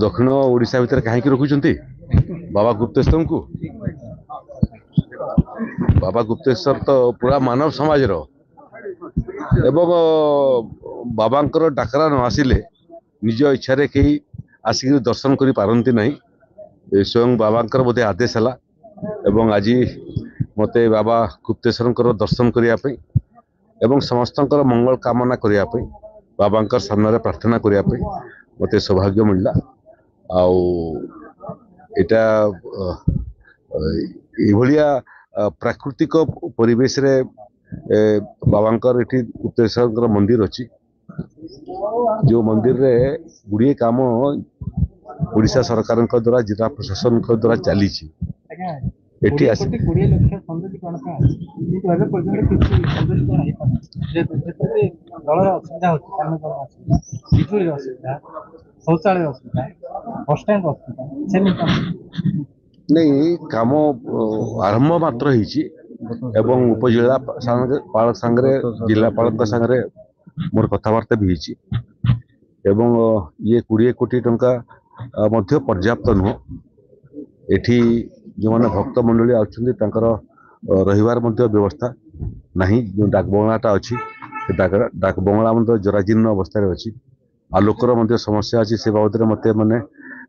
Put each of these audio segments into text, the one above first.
दक्षिण ओडिशा भितर कहीं रखुंट बाबा गुप्तेश्वर को बाबा गुप्तेश्वर तो पूरा मानव समाज एवं बाबांकर डाकरा न आसिले निज इच्छा कहीं आसिक दर्शन कर पारती ना स्वयं बाबांकर बोधे आदेश है एवं आज मत बाबा गुप्तेश्वर दर्शन करने एवं समस्त मंगल कामना करने बाबांकर सामने प्रार्थना करने मत सौभाग्य मिलला आटा यह प्राकृतिक परिवेश रे बाबांकर ये गुप्तेश्वर मंदिर अच्छी जो मंदिर रे गुड़िए काम ओडिशा सरकार द्वारा जिला प्रशासन द्वारा चली नहीं काम आरंभ मात्र एवं उपजिलापाल सांगे जिलापाल सांगे मोर कथबार्ता भी एवं ये 20 कोटी टंका मध्य पर्याप्त नुह एठी जो मैंने भक्त मंडली आर रहीबार व्यवस्था नहीं जो डाक बंगलाटा अच्छी डाक बंगला जराजीर्ण अवस्था अच्छी आलोकर समस्या अच्छी से बाबद मत मैंने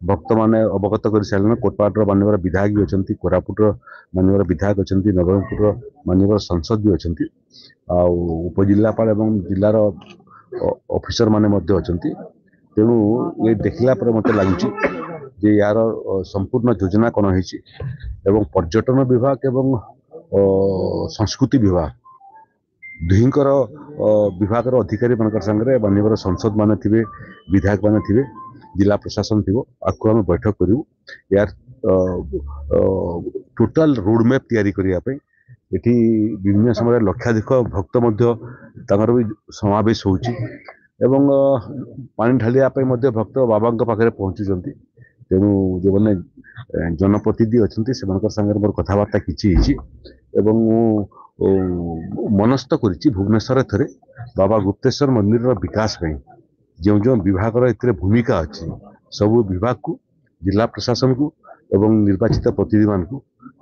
भक्त मैंने अवगत कर सारे कोटपाटर मानवर विधायक भी अच्छा कोरापुटर मानवर विधायक अच्छा नवरंगपुर मानवर संसद भी अच्छा उपजिलापाल एवं जिलार ऑफिसर माने अच्छा तेणु ये देखला मत लगुच यार संपूर्ण योजना कौन है पर्यटन विभाग एवं संस्कृति विभाग दुहींकर विभाग अधिकारी मान संगे मानवर संसद मान थे विधायक मान थे जिला प्रशासन थी आपको आम बैठक करूँ यार टोटाल रोडमैप तैयारी करने ये विभिन्न समय लक्षाधिक भक्त भी समावेश होची एवं पानी ढालिया भक्त बाबा पाखे पहुँचुंट तेणु जो मैंने जनप्रतिनिधि अच्छा से सागर मोर कथबार्ता कि मनस्थ कर भुवनेश्वर थे बाबा गुप्तेश्वर मंदिर विकास जो जो विभाग भूमिका अच्छी सबू विभाग को जिला प्रशासन को एवं निर्वाचित प्रतिनिधि मान को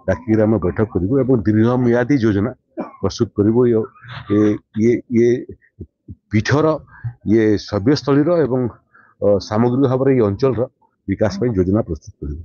डाक बैठक करूँ दीर्घमियादी योजना प्रस्तुत करूँ ये पीठर ये सभ्यस्थली एवं सामग्रिक भाव ये अंचल विकास योजना प्रस्तुत करूँ।